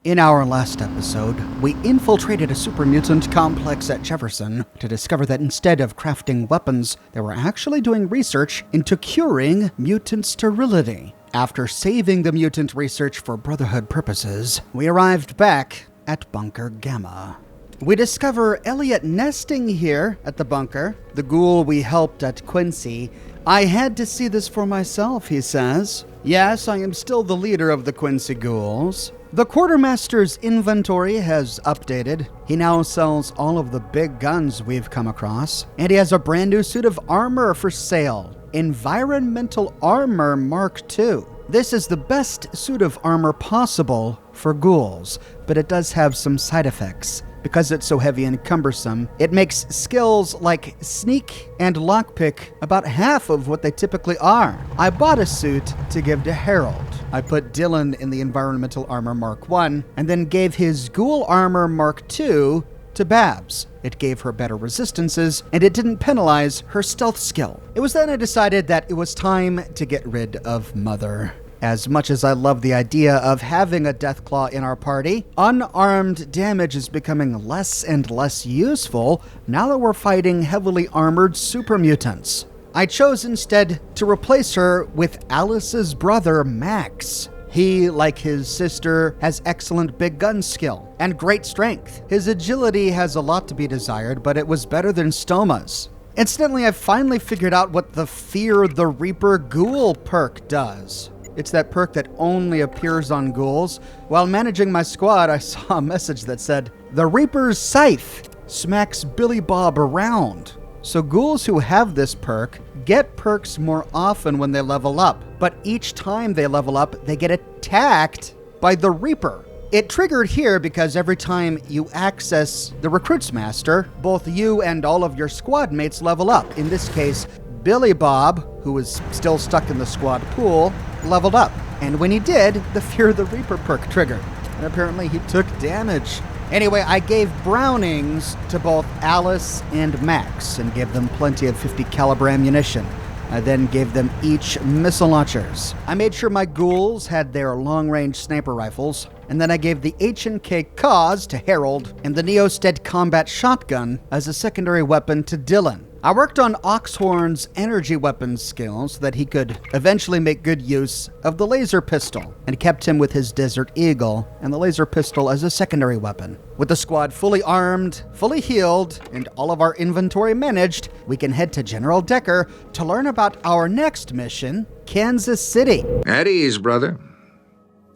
In our last episode, we infiltrated a super mutant complex at Jefferson to discover that instead of crafting weapons, they were actually doing research into curing mutant sterility. After saving the mutant research for Brotherhood purposes, we arrived back at Bunker Gamma. We discover Elliot nesting here at the bunker, the ghoul we helped at Quincy. I had to see this for myself, he says. Yes, I am still the leader of the Quincy Ghouls. The quartermaster's inventory has updated. He now sells all of the big guns we've come across, and he has a brand new suit of armor for sale. Environmental Armor Mark II. This is the best suit of armor possible for ghouls, but it does have some side effects. Because it's so heavy and cumbersome, it makes skills like sneak and lockpick about half of what they typically are. I bought a suit to give to Harold. I put Dylan in the Environmental Armor Mark I, and then gave his Ghoul Armor Mark II to Babs. It gave her better resistances, and it didn't penalize her stealth skill. It was then I decided that it was time to get rid of Mother. As much as I love the idea of having a Deathclaw in our party, unarmed damage is becoming less and less useful now that we're fighting heavily armored super mutants. I chose instead to replace her with Alice's brother, Max. He, like his sister, has excellent big gun skill and great strength. His agility has a lot to be desired, but it was better than Stoma's. Incidentally, I finally figured out what the Fear the Reaper Ghoul perk does. It's that perk that only appears on ghouls. While managing my squad, I saw a message that said, "The Reaper's Scythe smacks Billy Bob around." So ghouls who have this perk get perks more often when they level up, but each time they level up, they get attacked by the Reaper. It triggered here because every time you access the Recruits Master, both you and all of your squad mates level up. In this case, Billy Bob, who was still stuck in the squad pool, leveled up. And when he did, the Fear the Reaper perk triggered. And apparently he took damage. Anyway, I gave Brownings to both Alice and Max and gave them plenty of 50 caliber ammunition. I then gave them each missile launchers. I made sure my ghouls had their long-range sniper rifles, and then I gave the H&K Cause to Harold and the Neosted Combat Shotgun as a secondary weapon to Dylan. I worked on Oxhorn's energy weapons skills so that he could eventually make good use of the laser pistol, and kept him with his Desert Eagle and the laser pistol as a secondary weapon. With the squad fully armed, fully healed, and all of our inventory managed, we can head to General Decker to learn about our next mission, Kansas City. At ease, brother.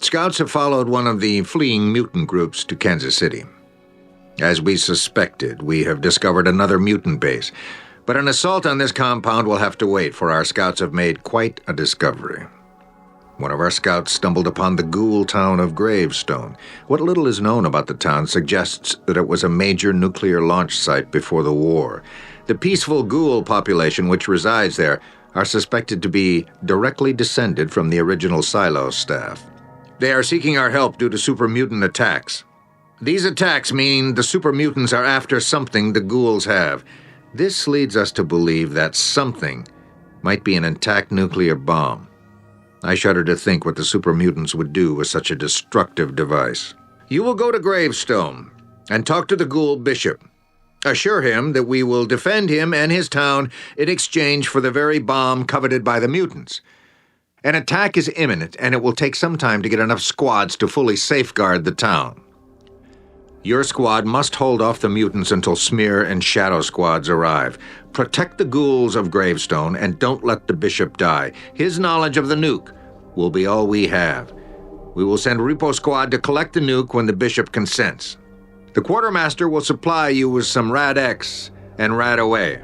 Scouts have followed one of the fleeing mutant groups to Kansas City. As we suspected, we have discovered another mutant base. But an assault on this compound will have to wait, for our scouts have made quite a discovery. One of our scouts stumbled upon the ghoul town of Gravestone. What little is known about the town suggests that it was a major nuclear launch site before the war. The peaceful ghoul population which resides there are suspected to be directly descended from the original Silo staff. They are seeking our help due to super mutant attacks. These attacks mean the super mutants are after something the ghouls have. This leads us to believe that something might be an intact nuclear bomb. I shudder to think what the super mutants would do with such a destructive device. You will go to Gravestone and talk to the ghoul bishop. Assure him that we will defend him and his town in exchange for the very bomb coveted by the mutants. An attack is imminent, and it will take some time to get enough squads to fully safeguard the town. Your squad must hold off the mutants until Smear and Shadow squads arrive. Protect the ghouls of Gravestone and don't let the bishop die. His knowledge of the nuke will be all we have. We will send Repo Squad to collect the nuke when the bishop consents. The quartermaster will supply you with some Rad-X and Rad-Away.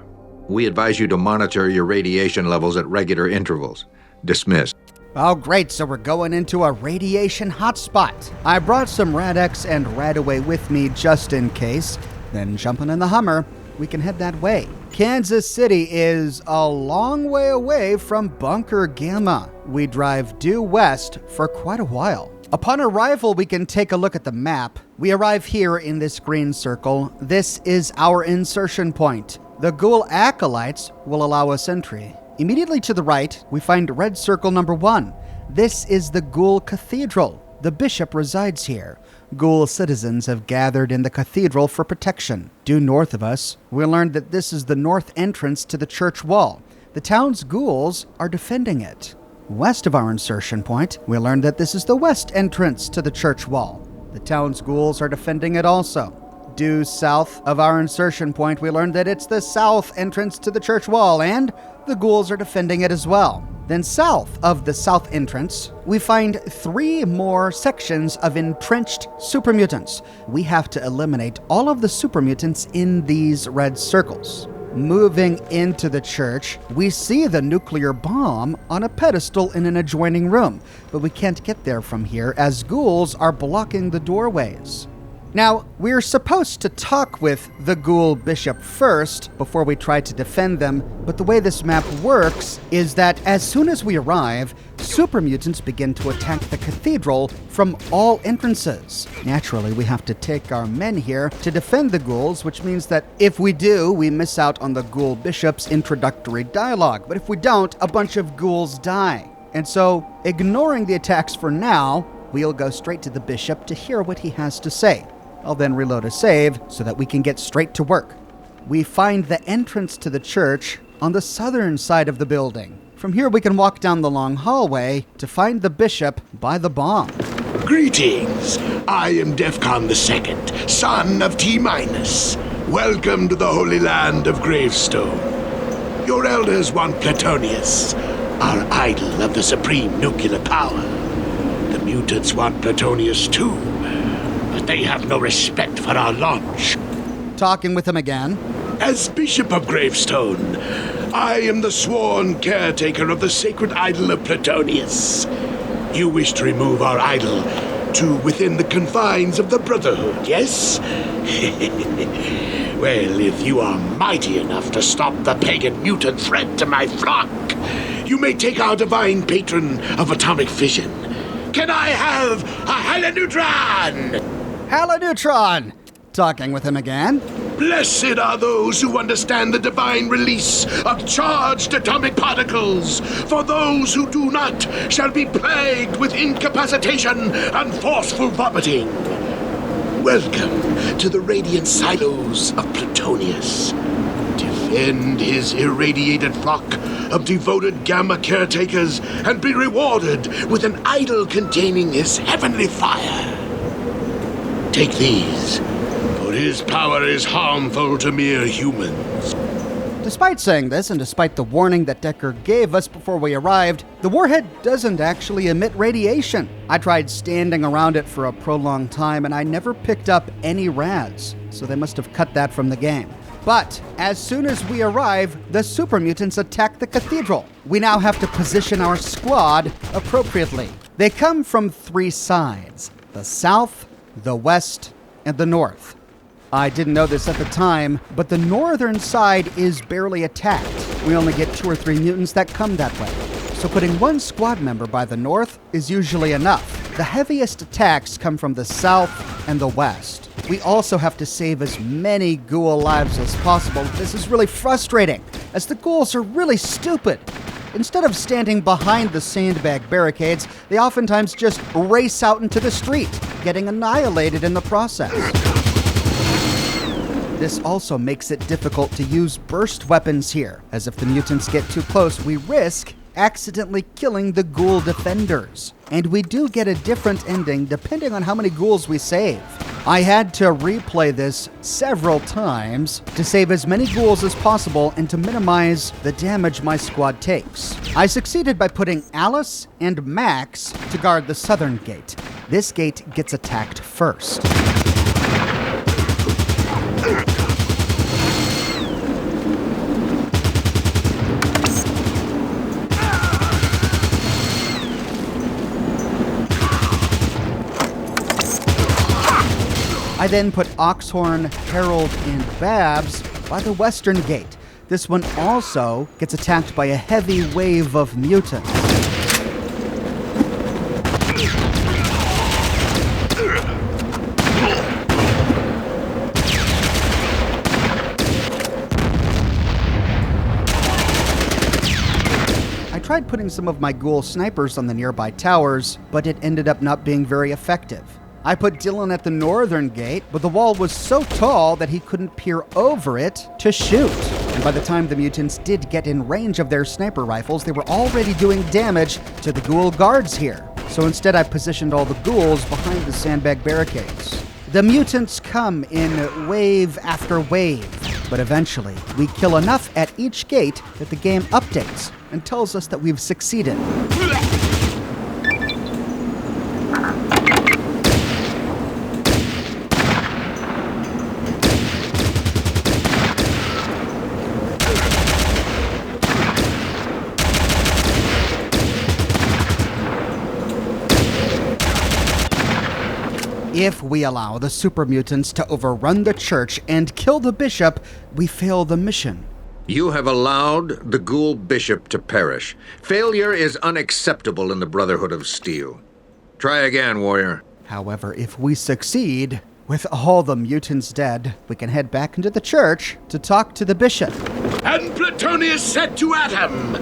We advise you to monitor your radiation levels at regular intervals. Dismissed. Oh, great, so we're going into a radiation hotspot. I brought some Rad-X and Rad-Away with me just in case. Then jumping in the Hummer, we can head that way. Kansas City is a long way away from Bunker Gamma. We drive due west for quite a while. Upon arrival, we can take a look at the map. We arrive here in this green circle. This is our insertion point. The Ghoul Acolytes will allow us entry. Immediately to the right, we find red circle number 1. This is the Ghoul Cathedral. The bishop resides here. Ghoul citizens have gathered in the cathedral for protection. Due north of us, we learned that this is the north entrance to the church wall. The town's ghouls are defending it. West of our insertion point, we learned that this is the west entrance to the church wall. The town's ghouls are defending it also. Due south of our insertion point, we learned that it's the south entrance to the church wall, and the ghouls are defending it as well. Then south of the south entrance, we find 3 more sections of entrenched supermutants. We have to eliminate all of the supermutants in these red circles. Moving into the church, we see the nuclear bomb on a pedestal in an adjoining room, but we can't get there from here as ghouls are blocking the doorways. Now, we're supposed to talk with the ghoul bishop first before we try to defend them, but the way this map works is that as soon as we arrive, super mutants begin to attack the cathedral from all entrances. Naturally, we have to take our men here to defend the ghouls, which means that if we do, we miss out on the ghoul bishop's introductory dialogue, but if we don't, a bunch of ghouls die. And so, ignoring the attacks for now, we'll go straight to the bishop to hear what he has to say. I'll then reload a save so that we can get straight to work. We find the entrance to the church on the southern side of the building. From here we can walk down the long hallway to find the bishop by the bomb. Greetings. I am Defcon II, son of T-. Welcome to the Holy Land of Gravestone. Your elders want Plutonius, our idol of the supreme nuclear power. The mutants want Plutonius too. They have no respect for our launch. Talking with him again. As Bishop of Gravestone, I am the sworn caretaker of the sacred idol of Plutonius. You wish to remove our idol to within the confines of the Brotherhood, yes? Well, if you are mighty enough to stop the pagan mutant threat to my flock, you may take our divine patron of atomic fission. Can I have a Haloneutron? Haloneutron! Talking with him again. Blessed are those who understand the divine release of charged atomic particles. For those who do not shall be plagued with incapacitation and forceful vomiting. Welcome to the radiant silos of Plutonius. Defend his irradiated flock of devoted gamma caretakers and be rewarded with an idol containing his heavenly fire. Take these, for his power is harmful to mere humans. Despite saying this, and despite the warning that Decker gave us before we arrived, the warhead doesn't actually emit radiation. I tried standing around it for a prolonged time, and I never picked up any rads, so they must have cut that from the game. But as soon as we arrive, the super mutants attack the cathedral. We now have to position our squad appropriately. They come from 3 sides: the south, the west, and the north. I didn't know this at the time, but the northern side is barely attacked. We only get 2 or 3 mutants that come that way. So putting 1 squad member by the north is usually enough. The heaviest attacks come from the south and the west. We also have to save as many ghoul lives as possible. This is really frustrating, as the ghouls are really stupid. Instead of standing behind the sandbag barricades, they oftentimes just race out into the street, getting annihilated in the process. This also makes it difficult to use burst weapons here, as if the mutants get too close, we risk accidentally killing the ghoul defenders. And we do get a different ending depending on how many ghouls we save. I had to replay this several times to save as many ghouls as possible and to minimize the damage my squad takes. I succeeded by putting Alice and Max to guard the southern gate. This gate gets attacked first. I then put Oxhorn, Harold, and Babs by the western gate. This one also gets attacked by a heavy wave of mutants. I tried putting some of my ghoul snipers on the nearby towers, but it ended up not being very effective. I put Dylan at the northern gate, but the wall was so tall that he couldn't peer over it to shoot. And by the time the mutants did get in range of their sniper rifles, they were already doing damage to the ghoul guards here. So instead I positioned all the ghouls behind the sandbag barricades. The mutants come in wave after wave, but eventually we kill enough at each gate that the game updates and tells us that we've succeeded. If we allow the super mutants to overrun the church and kill the bishop, we fail the mission. You have allowed the ghoul bishop to perish. Failure is unacceptable in the Brotherhood of Steel. Try again, warrior. However, if we succeed, with all the mutants dead, we can head back into the church to talk to the bishop. And Plutonius said to Atom,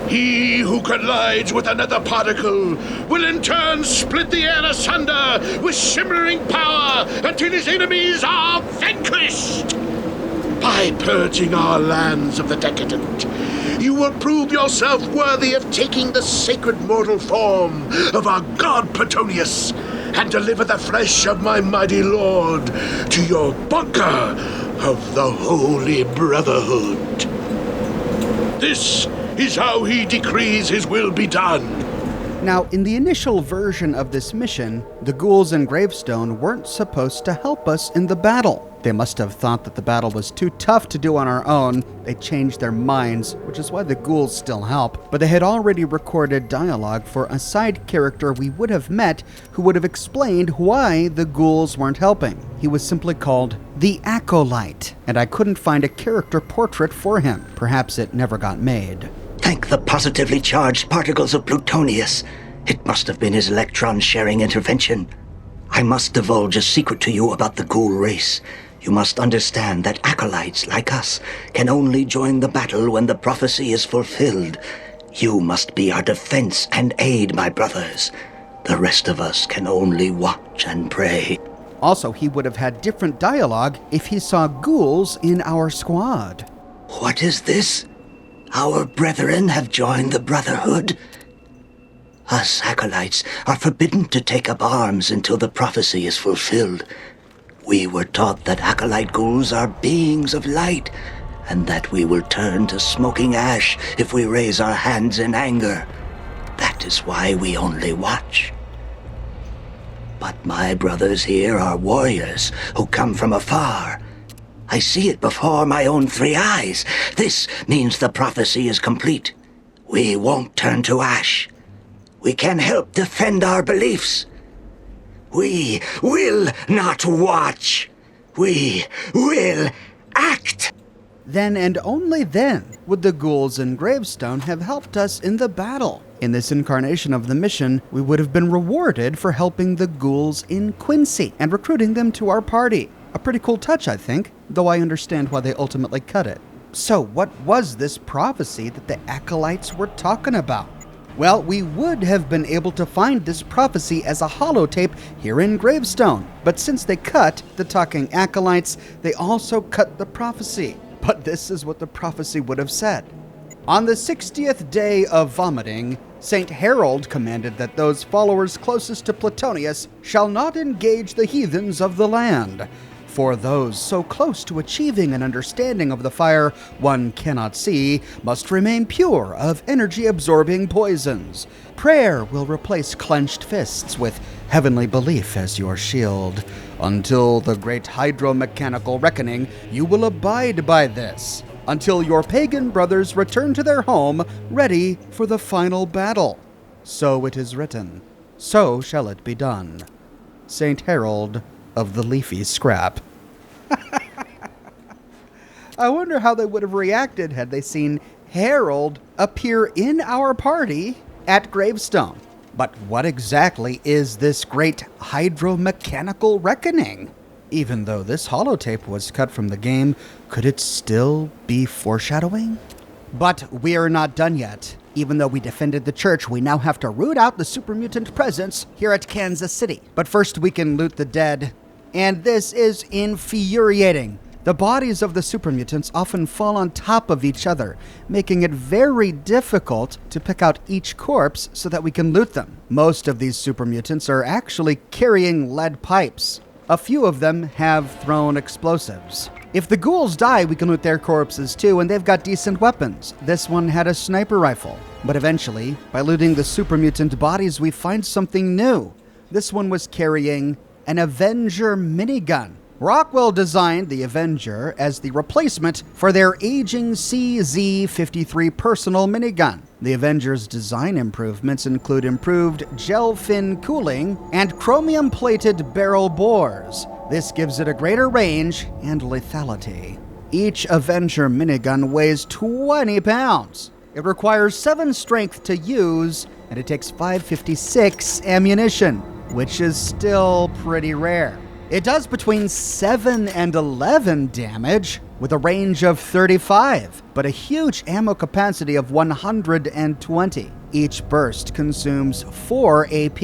"He who collides with another particle will in turn split the air asunder with shimmering power until his enemies are vanquished. By purging our lands of the decadent, you will prove yourself worthy of taking the sacred mortal form of our god Plutonius and deliver the flesh of my mighty lord to your bunker of the Holy Brotherhood. This is how he decrees his will be done." Now, in the initial version of this mission, the ghouls in Gravestone weren't supposed to help us in the battle. They must have thought that the battle was too tough to do on our own. They changed their minds, which is why the ghouls still help. But they had already recorded dialogue for a side character we would have met who would have explained why the ghouls weren't helping. He was simply called the Acolyte, and I couldn't find a character portrait for him. Perhaps it never got made. Thank the positively charged particles of Plutonius. It must have been his electron-sharing intervention. I must divulge a secret to you about the ghoul race. You must understand that acolytes like us can only join the battle when the prophecy is fulfilled. You must be our defense and aid, my brothers. The rest of us can only watch and pray. Also, he would have had different dialogue if he saw ghouls in our squad. What is this? Our brethren have joined the Brotherhood? Us acolytes are forbidden to take up arms until the prophecy is fulfilled. We were taught that acolyte ghouls are beings of light, and that we will turn to smoking ash if we raise our hands in anger. That is why we only watch. But my brothers here are warriors who come from afar. I see it before my own 3 eyes. This means the prophecy is complete. We won't turn to ash. We can help defend our beliefs. We will not watch. We will act. Then and only then would the ghouls in Gravestone have helped us in the battle. In this incarnation of the mission, we would have been rewarded for helping the ghouls in Quincy and recruiting them to our party. A pretty cool touch, I think, though I understand why they ultimately cut it. So what was this prophecy that the acolytes were talking about? Well, we would have been able to find this prophecy as a holotape here in Gravestone, but since they cut the talking acolytes, they also cut the prophecy. But this is what the prophecy would have said. On the 60th day of vomiting, Saint Harold commanded that those followers closest to Plutonius shall not engage the heathens of the land. For those so close to achieving an understanding of the fire one cannot see must remain pure of energy-absorbing poisons. Prayer will replace clenched fists with heavenly belief as your shield. Until the great hydromechanical reckoning, you will abide by this, until your pagan brothers return to their home, ready for the final battle. So it is written, so shall it be done. Saint Harold of the Leafy Scrap. I wonder how they would have reacted had they seen Harold appear in our party at Gravestone. But what exactly is this great hydromechanical reckoning? Even though this holotape was cut from the game, could it still be foreshadowing? But we're not done yet. Even though we defended the church, we now have to root out the super mutant presence here at Kansas City. But first we can loot the dead. And this is infuriating. The bodies of the super mutants often fall on top of each other, making it very difficult to pick out each corpse so that we can loot them. Most of these super mutants are actually carrying lead pipes. A few of them have thrown explosives. If the ghouls die, we can loot their corpses too, and they've got decent weapons. This one had a sniper rifle. But eventually, by looting the super mutant bodies, we find something new. This one was carrying an Avenger minigun. Rockwell designed the Avenger as the replacement for their aging CZ-53 personal minigun. The Avenger's design improvements include improved gel fin cooling and chromium-plated barrel bores. This gives it a greater range and lethality. Each Avenger minigun weighs 20 pounds. It requires 7 strength to use, and it takes 556 ammunition, which is still pretty rare. It does between 7 and 11 damage, with a range of 35, but a huge ammo capacity of 120. Each burst consumes 4 AP.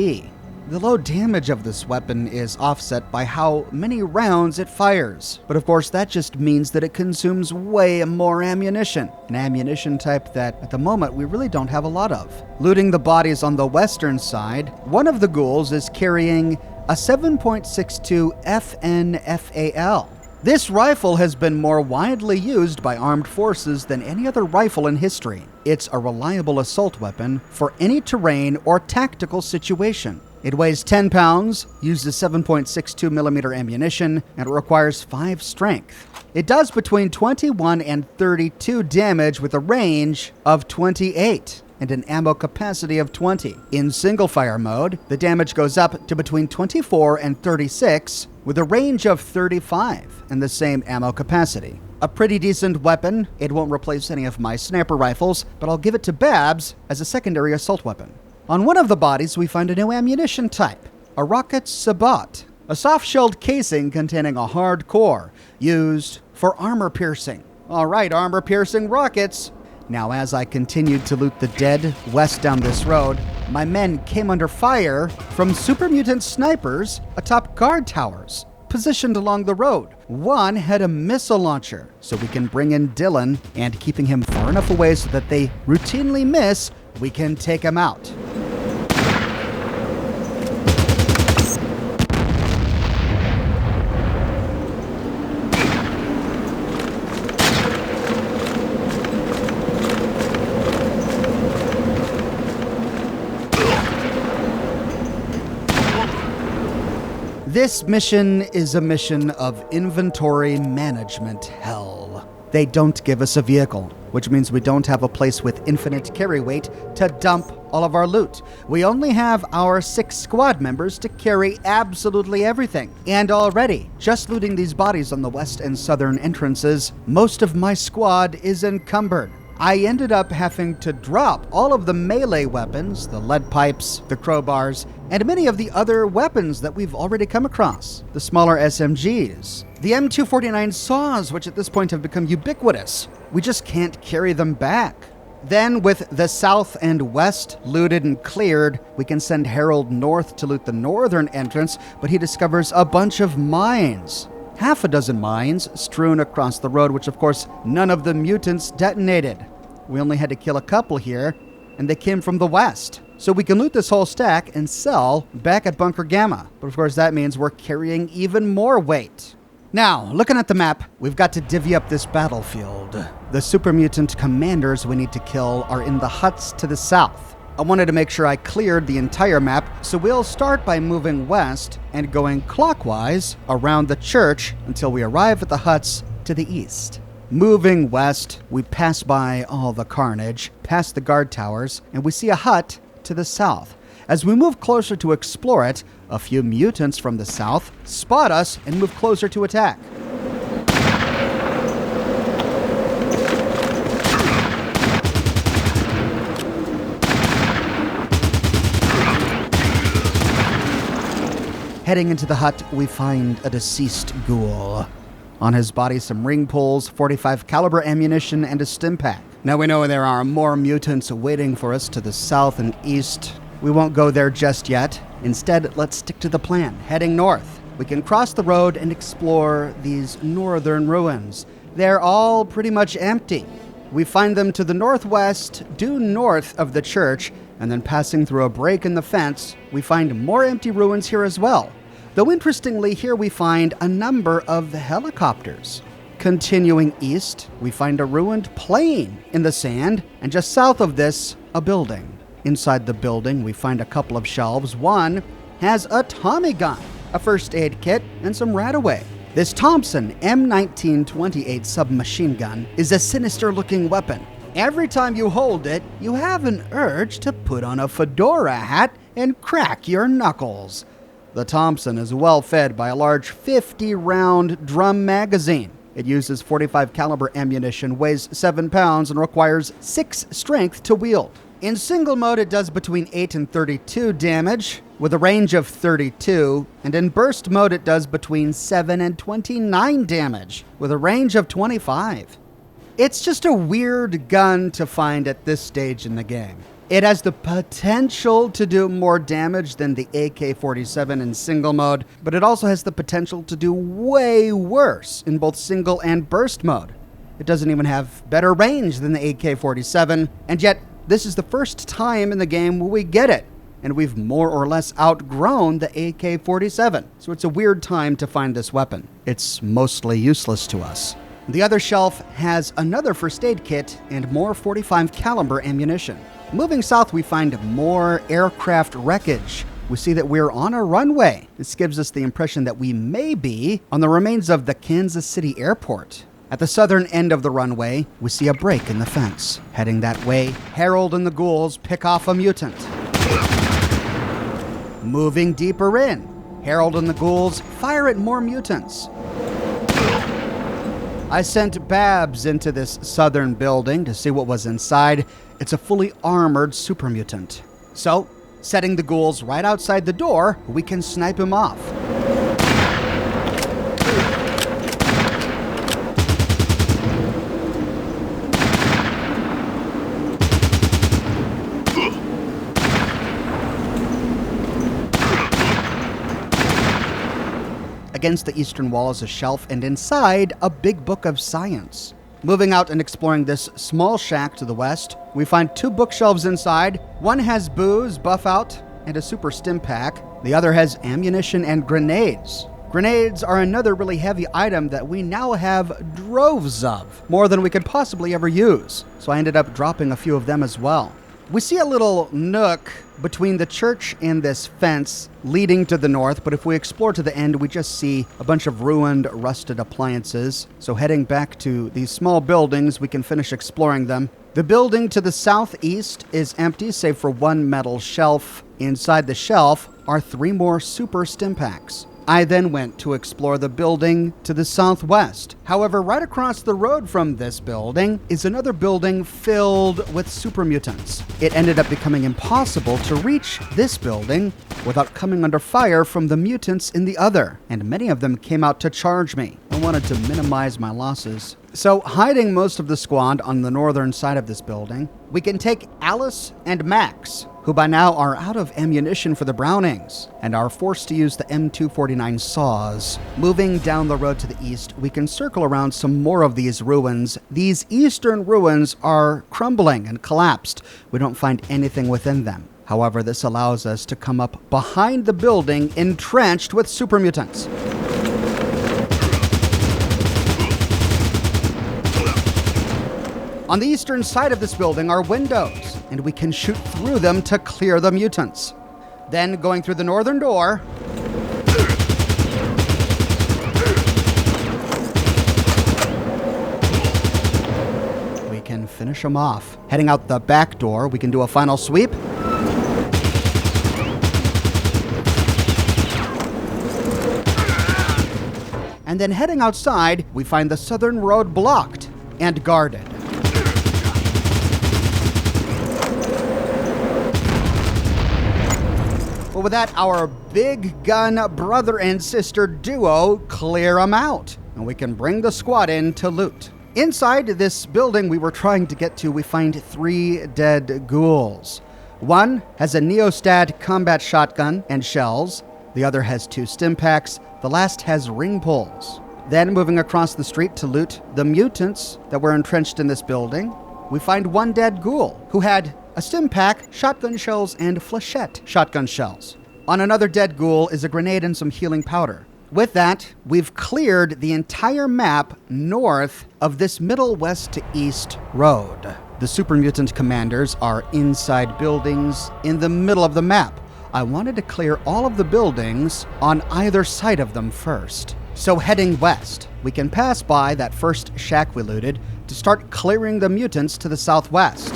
The low damage of this weapon is offset by how many rounds it fires. But of course, that just means that it consumes way more ammunition, an ammunition type that, at the moment, we really don't have a lot of. Looting the bodies on the western side, one of the ghouls is carrying a 7.62 FNFAL. This rifle has been more widely used by armed forces than any other rifle in history. It's a reliable assault weapon for any terrain or tactical situation. It weighs 10 pounds, uses 7.62 millimeter ammunition, and it requires 5 strength. It does between 21 and 32 damage with a range of 28. And an ammo capacity of 20. In single-fire mode, the damage goes up to between 24 and 36, with a range of 35 and the same ammo capacity. A pretty decent weapon. It won't replace any of my sniper rifles, but I'll give it to Babs as a secondary assault weapon. On one of the bodies, we find a new ammunition type, a rocket sabot, a soft-shelled casing containing a hard core, used for armor piercing. All right, armor-piercing rockets. Now, as I continued to loot the dead west down this road, my men came under fire from super mutant snipers atop guard towers positioned along the road. One had a missile launcher, so we can bring in Dylan, and keeping him far enough away so that they routinely miss, we can take him out. This mission is a mission of inventory management hell. They don't give us a vehicle, which means we don't have a place with infinite carry weight to dump all of our loot. We only have our 6 squad members to carry absolutely everything. And already, just looting these bodies on the west and southern entrances, most of my squad is encumbered. I ended up having to drop all of the melee weapons, the lead pipes, the crowbars, and many of the other weapons that we've already come across. The smaller SMGs, the M249 saws, which at this point have become ubiquitous. We just can't carry them back. Then, with the south and west looted and cleared, we can send Harold north to loot the northern entrance, but he discovers a bunch of mines. Half a dozen mines strewn across the road, which of course none of the mutants detonated. We only had to kill a couple here, and they came from the west. So we can loot this whole stack and sell back at Bunker Gamma. But of course that means we're carrying even more weight. Now, looking at the map, we've got to divvy up this battlefield. The super mutant commanders we need to kill are in the huts to the south. I wanted to make sure I cleared the entire map, so we'll start by moving west and going clockwise around the church until we arrive at the huts to the east. Moving west, we pass by all the carnage, past the guard towers, and we see a hut to the south. As we move closer to explore it, a few mutants from the south spot us and move closer to attack. Heading into the hut, we find a deceased ghoul. On his body, some ring pulls, .45 caliber ammunition, and a stim pack. Now we know there are more mutants waiting for us to the south and east. We won't go there just yet. Instead, let's stick to the plan, heading north. We can cross the road and explore these northern ruins. They're all pretty much empty. We find them to the northwest, due north of the church, and then passing through a break in the fence, we find more empty ruins here as well. Though interestingly, here we find a number of helicopters. Continuing east, we find a ruined plane in the sand, and just south of this, a building. Inside the building, we find a couple of shelves. One has a Tommy gun, a first aid kit, and some Radaway. This Thompson M1928 submachine gun is a sinister-looking weapon. Every time you hold it, you have an urge to put on a fedora hat and crack your knuckles. The Thompson is well fed by a large 50-round drum magazine. It uses .45 caliber ammunition, weighs 7 pounds, and requires 6 strength to wield. In single mode, it does between 8 and 32 damage, with a range of 32, and in burst mode, it does between 7 and 29 damage, with a range of 25. It's just a weird gun to find at this stage in the game. It has the potential to do more damage than the AK-47 in single mode, but it also has the potential to do way worse in both single and burst mode. It doesn't even have better range than the AK-47, and yet this is the first time in the game we get it, and we've more or less outgrown the AK-47, so it's a weird time to find this weapon. It's mostly useless to us. The other shelf has another first aid kit and more .45 caliber ammunition. Moving south, we find more aircraft wreckage. We see that we're on a runway. This gives us the impression that we may be on the remains of the Kansas City airport. At the southern end of the runway, we see a break in the fence. Heading that way, Harold and the Ghouls pick off a mutant. Moving deeper in, Harold and the Ghouls fire at more mutants. I sent Babs into this southern building to see what was inside. It's a fully armored super mutant. So, setting the Ghouls right outside the door, we can snipe him off. Against the eastern wall is a shelf, and inside, a big book of science. Moving out and exploring this small shack to the west, we find 2 bookshelves inside. One has booze, buff out, and a super stim pack. The other has ammunition and grenades. Grenades are another really heavy item that we now have droves of, more than we could possibly ever use. So I ended up dropping a few of them as well. We see a little nook between the church and this fence leading to the north, but if we explore to the end, we just see a bunch of ruined, rusted appliances. So heading back to these small buildings, we can finish exploring them. The building to the southeast is empty, save for one metal shelf. Inside the shelf are 3 more super stim packs. I then went to explore the building to the southwest. However, right across the road from this building is another building filled with super mutants. It ended up becoming impossible to reach this building without coming under fire from the mutants in the other, and many of them came out to charge me. I wanted to minimize my losses. So, hiding most of the squad on the northern side of this building, we can take Alice and Max, who by now are out of ammunition for the Brownings, and are forced to use the M249 saws. Moving down the road to the east, we can circle around some more of these ruins. These eastern ruins are crumbling and collapsed. We don't find anything within them. However, this allows us to come up behind the building entrenched with super mutants. On the eastern side of this building are windows, and we can shoot through them to clear the mutants. Then, going through the northern door, we can finish them off. Heading out the back door, we can do a final sweep. And then heading outside, we find the southern road blocked and guarded. But with that, our big gun brother and sister duo clear them out, and we can bring the squad in to loot. Inside this building we were trying to get to, we find 3 dead ghouls. One has a Neostad combat shotgun and shells. The other has 2 stim packs. The last has ring pulls. Then, moving across the street to loot the mutants that were entrenched in this building, we find 1 dead ghoul who had a stim pack, shotgun shells, and flechette shotgun shells. On another dead ghoul is a grenade and some healing powder. With that, we've cleared the entire map north of this middle west to east road. The super mutant commanders are inside buildings in the middle of the map. I wanted to clear all of the buildings on either side of them first. So heading west, we can pass by that first shack we looted to start clearing the mutants to the southwest.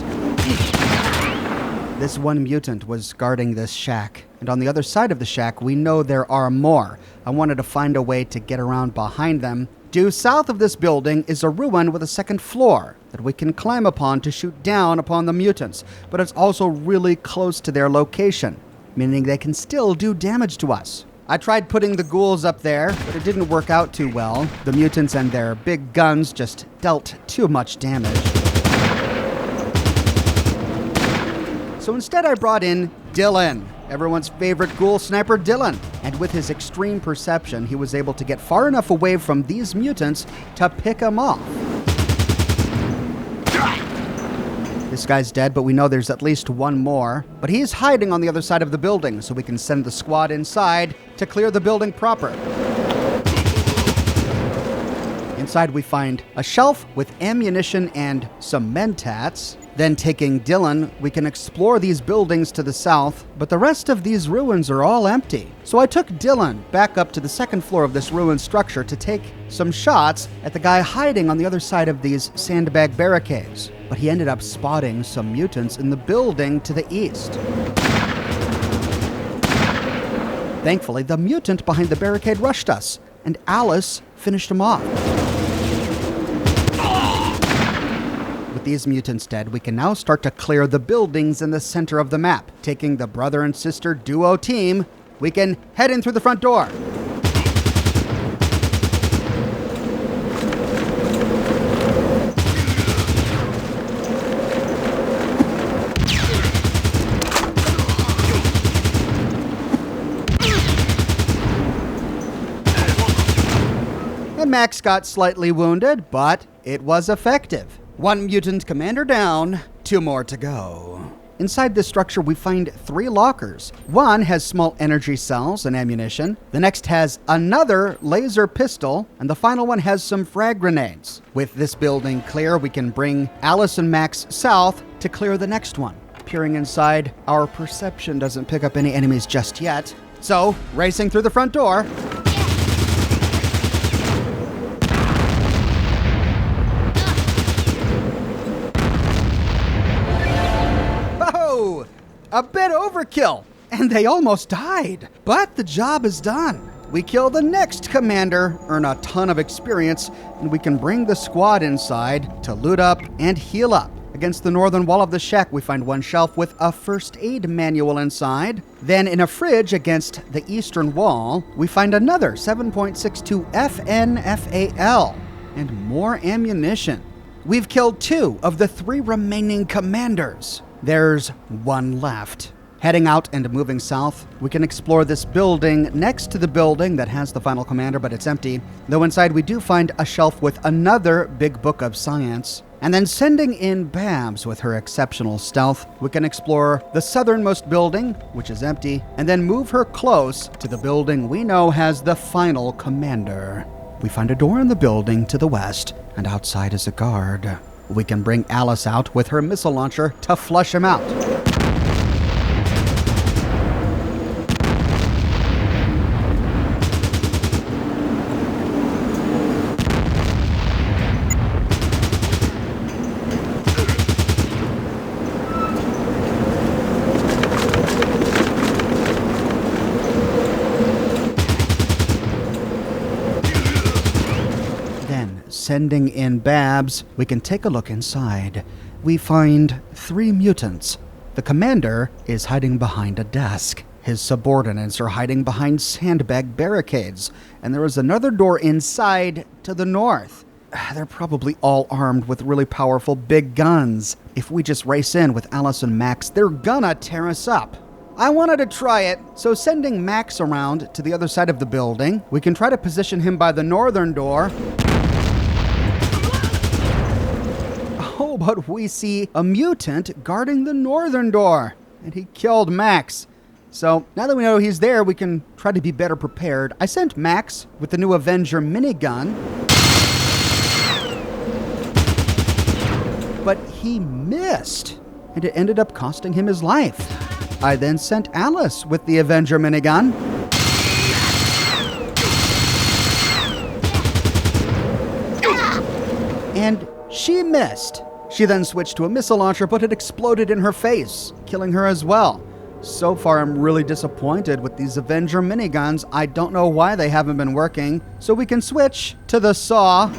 This 1 mutant was guarding this shack, and on the other side of the shack, we know there are more. I wanted to find a way to get around behind them. Due south of this building is a ruin with a 2nd floor that we can climb upon to shoot down upon the mutants, but it's also really close to their location, meaning they can still do damage to us. I tried putting the ghouls up there, but it didn't work out too well. The mutants and their big guns just dealt too much damage. So instead I brought in Dylan, everyone's favorite ghoul sniper Dylan. And with his extreme perception, he was able to get far enough away from these mutants to pick them off. This guy's dead, but we know there's at least 1 more. But he's hiding on the other side of the building, so we can send the squad inside to clear the building proper. Inside we find a shelf with ammunition and some mentats. Then taking Dylan, we can explore these buildings to the south, but the rest of these ruins are all empty. So I took Dylan back up to the 2nd floor of this ruined structure to take some shots at the guy hiding on the other side of these sandbag barricades. But he ended up spotting some mutants in the building to the east. Thankfully, the mutant behind the barricade rushed us, and Alice finished him off. With these mutants dead, we can now start to clear the buildings in the center of the map. Taking the brother and sister duo team, we can head in through the front door. And Max got slightly wounded, but it was effective. 1 mutant commander down, 2 more to go. Inside this structure, we find 3 lockers. One has small energy cells and ammunition. The next has another laser pistol, and the final one has some frag grenades. With this building clear, we can bring Alice and Max south to clear the next one. Peering inside, our perception doesn't pick up any enemies just yet. So, racing through the front door. A bit overkill, and they almost died. But the job is done. We kill the next commander, earn a ton of experience, and we can bring the squad inside to loot up and heal up. Against the northern wall of the shack, we find 1 shelf with a first aid manual inside. Then in a fridge against the eastern wall, we find another 7.62 FNFAL and more ammunition. We've killed 2 of the 3 remaining commanders. There's 1 left. Heading out and moving south, we can explore this building next to the building that has the final commander, but it's empty. Though inside we do find a shelf with another big book of science. And then sending in Babs with her exceptional stealth, we can explore the southernmost building, which is empty, and then move her close to the building we know has the final commander. We find a door in the building to the west, and outside is a guard. We can bring Alice out with her missile launcher to flush him out. Sending in Babs, we can take a look inside. We find 3 mutants. The commander is hiding behind a desk. His subordinates are hiding behind sandbag barricades. And there is another door inside to the north. they're probably all armed with really powerful big guns. If we just race in with Alice and Max, they're gonna tear us up. I wanted to try it, so sending Max around to the other side of the building, we can try to position him by the northern door. Oh, but we see a mutant guarding the northern door, and he killed Max. So now that we know he's there, we can try to be better prepared. I sent Max with the new Avenger minigun, but he missed, and it ended up costing him his life. I then sent Alice with the Avenger minigun, and she missed. She then switched to a missile launcher, but it exploded in her face, killing her as well. So far, I'm really disappointed with these Avenger miniguns. I don't know why they haven't been working, so we can switch to the saw.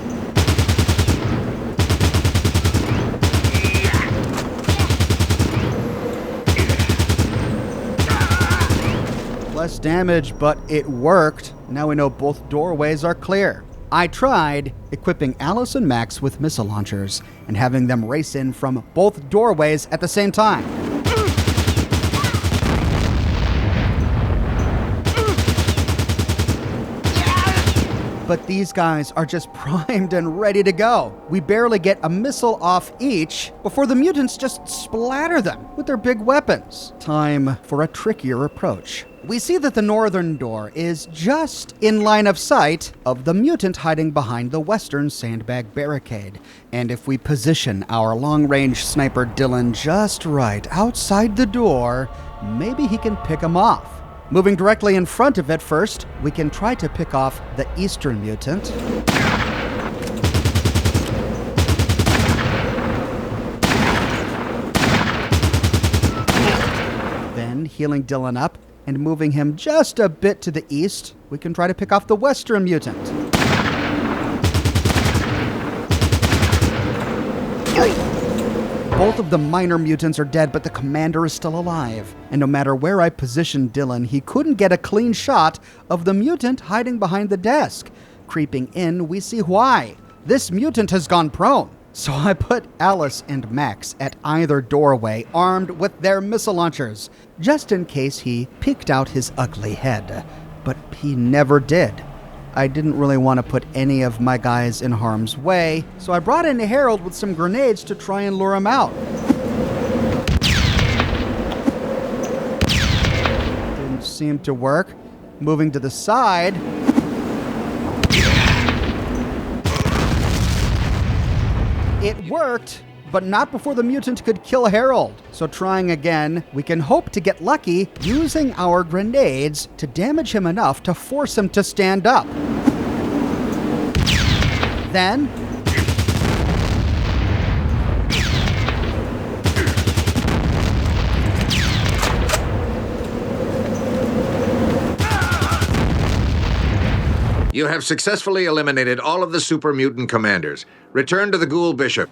Less damage, but it worked. Now we know both doorways are clear. I tried equipping Alice and Max with missile launchers and having them race in from both doorways at the same time. But these guys are just primed and ready to go. We barely get a missile off each before the mutants just splatter them with their big weapons. Time for a trickier approach. We see that the northern door is just in line of sight of the mutant hiding behind the western sandbag barricade. And if we position our long-range sniper Dylan just right outside the door, maybe he can pick him off. Moving directly in front of it first, we can try to pick off the eastern mutant. Then, healing Dylan up and moving him just a bit to the east, we can try to pick off the western mutant. Both of the minor mutants are dead, but the commander is still alive. And no matter where I positioned Dylan, he couldn't get a clean shot of the mutant hiding behind the desk. Creeping in, we see why. This mutant has gone prone. So I put Alice and Max at either doorway, armed with their missile launchers, just in case he peeked out his ugly head. But he never did. I didn't really want to put any of my guys in harm's way, so I brought in Harold with some grenades to try and lure him out. Didn't seem to work. Moving to the side. It worked, but not before the mutant could kill Harold. So trying again, we can hope to get lucky using our grenades to damage him enough to force him to stand up. Then, You have successfully eliminated all of the super mutant commanders. Return to the Ghoul Bishop.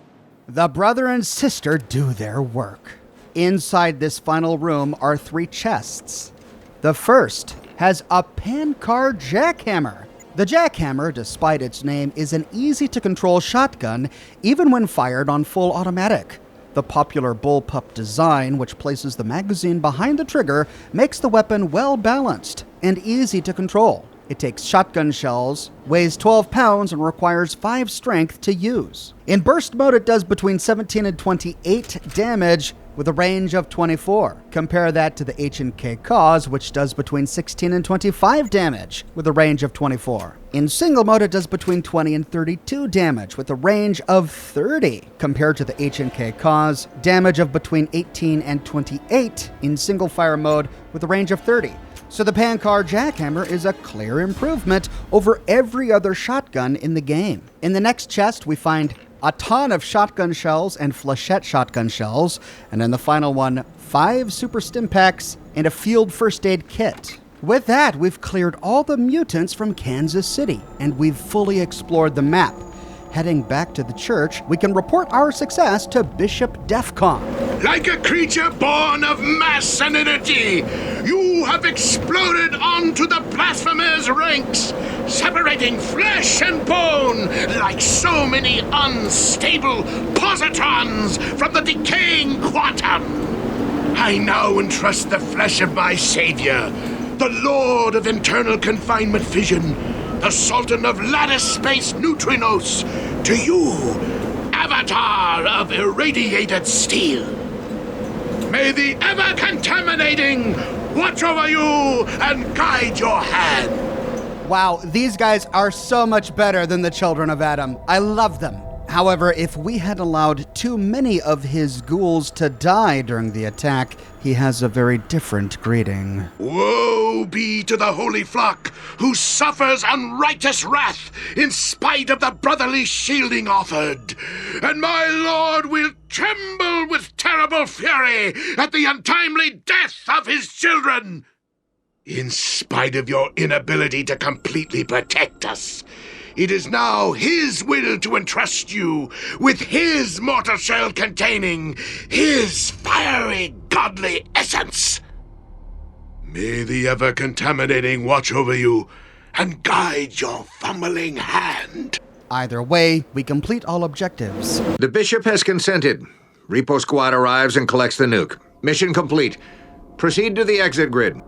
the brother and sister do their work. Inside this final room are 3 chests. The first has a Pankar jackhammer. The jackhammer, despite its name, is an easy-to-control shotgun, even when fired on full automatic. The popular bullpup design, which places the magazine behind the trigger, makes the weapon well-balanced and easy to control. It takes shotgun shells, weighs 12 pounds, and requires 5 strength to use. In burst mode, it does between 17 and 28 damage, with a range of 24. Compare that to the H&K Cause, which does between 16 and 25 damage, with a range of 24. In single mode, it does between 20 and 32 damage, with a range of 30. Compared to the H&K Cause, damage of between 18 and 28 in single fire mode, with a range of 30. So the Pankar jackhammer is a clear improvement over every other shotgun in the game. In the next chest, we find a ton of shotgun shells and flechette shotgun shells, and in the final one, 5 super stim packs and a field first aid kit. With that, we've cleared all the mutants from Kansas City, and we've fully explored the map. Heading back to the church, we can report our success to Bishop Defcon. Like a creature born of mass sanity, you have exploded onto the blasphemers' ranks. separating flesh and bone like so many unstable positrons from the decaying quantum. I now entrust the flesh of my savior, the Lord of Internal Confinement Fission, the Sultan of Lattice Space Neutrinos, to you, Avatar of Irradiated Steel. May the ever-contaminating watch over you and guide your hand. Wow, these guys are so much better than the Children of Adam. I love them. However, if we had allowed too many of his ghouls to die during the attack, he has a very different greeting. Woe be to the holy flock who suffers unrighteous wrath in spite of the brotherly shielding offered. And my lord will tremble with terrible fury at the untimely death of his children. In spite of your inability to completely protect us, it is now his will to entrust you with his mortal shell containing his fiery godly essence. May the ever-contaminating watch over you and guide your fumbling hand. Either way, we complete all objectives. The bishop has consented. Repo squad arrives and collects the nuke. Mission complete. Proceed to the exit grid.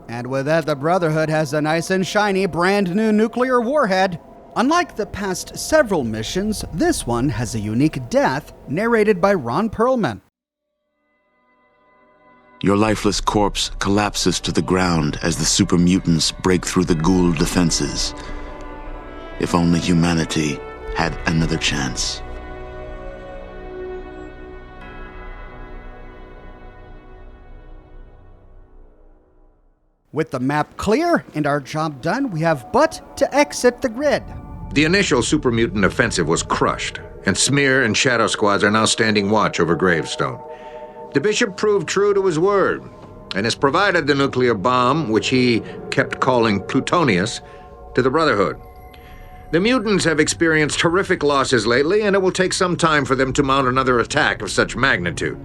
And with that, the Brotherhood has a nice and shiny brand new nuclear warhead. Unlike the past several missions, this one has a unique death narrated by Ron Perlman. Your lifeless corpse collapses to the ground as the super mutants break through the ghoul defenses. If only humanity had another chance. With the map clear and our job done, we have but to exit the grid. The initial super mutant offensive was crushed, and Smear and Shadow Squads are now standing watch over Gravestone. The bishop proved true to his word, and has provided the nuclear bomb, which he kept calling Plutonius, to the Brotherhood. The mutants have experienced horrific losses lately, and it will take some time for them to mount another attack of such magnitude.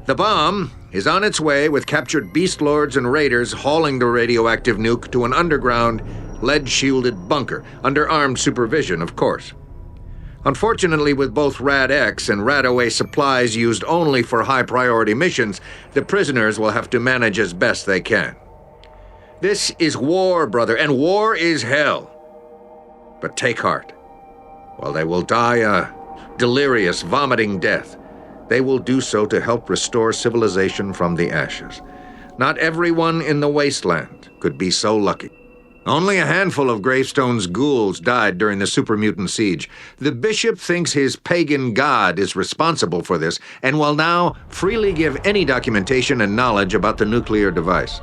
The bomb is on its way, with captured beast lords and raiders hauling the radioactive nuke to an underground, lead-shielded bunker, under armed supervision, of course. Unfortunately, with both Rad-X and Rad-OA supplies used only for high-priority missions, the prisoners will have to manage as best they can. This is war, brother, and war is hell. But take heart. While they will die a delirious, vomiting death, they will do so to help restore civilization from the ashes. Not everyone in the wasteland could be so lucky. Only a handful of Gravestone's ghouls died during the super mutant siege. The bishop thinks his pagan god is responsible for this and will now freely give any documentation and knowledge about the nuclear device.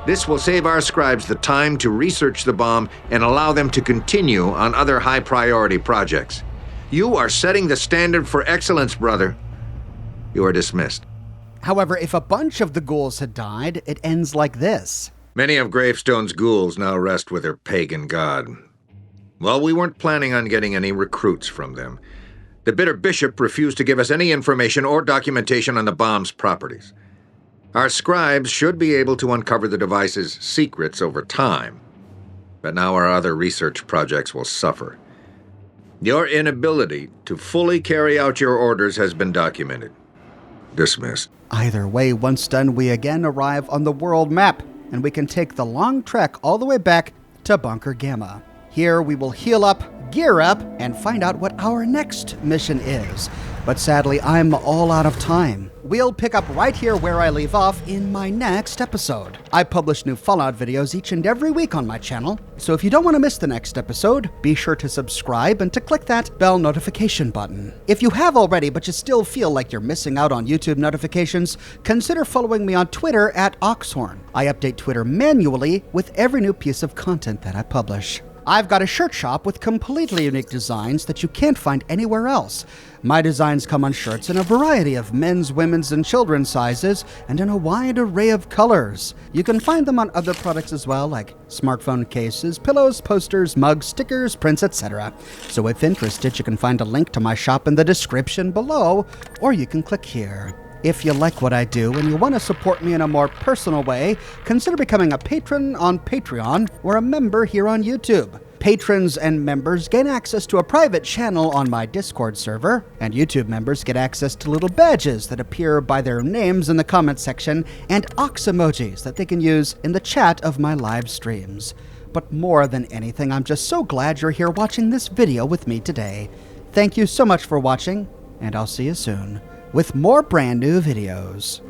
This will save our scribes the time to research the bomb and allow them to continue on other high-priority projects. You are setting the standard for excellence, brother. You are dismissed. However, if a bunch of the ghouls had died, it ends like this. Many of Gravestone's ghouls now rest with their pagan god. Well, we weren't planning on getting any recruits from them. The bitter bishop refused to give us any information or documentation on the bomb's properties. Our scribes should be able to uncover the device's secrets over time, but now our other research projects will suffer. Your inability to fully carry out your orders has been documented. Dismissed. Either way, once done, we again arrive on the world map, and we can take the long trek all the way back to Bunker Gamma. Here we will heal up, gear up, and find out what our next mission is. But sadly, I'm all out of time. We'll pick up right here where I leave off in my next episode. I publish new Fallout videos each and every week on my channel, so if you don't want to miss the next episode, be sure to subscribe and to click that bell notification button. If you have already, but you still feel like you're missing out on YouTube notifications, consider following me on Twitter at Oxhorn. I update Twitter manually with every new piece of content that I publish. I've got a shirt shop with completely unique designs that you can't find anywhere else. My designs come on shirts in a variety of men's, women's, and children's sizes, and in a wide array of colors. You can find them on other products as well, like smartphone cases, pillows, posters, mugs, stickers, prints, etc. So if interested, you can find a link to my shop in the description below, or you can click here. If you like what I do and you want to support me in a more personal way, consider becoming a patron on Patreon or a member here on YouTube. Patrons and members gain access to a private channel on my Discord server, and YouTube members get access to little badges that appear by their names in the comment section and ox emojis that they can use in the chat of my live streams. But more than anything, I'm just so glad you're here watching this video with me today. Thank you so much for watching, and I'll see you soon with more brand new videos.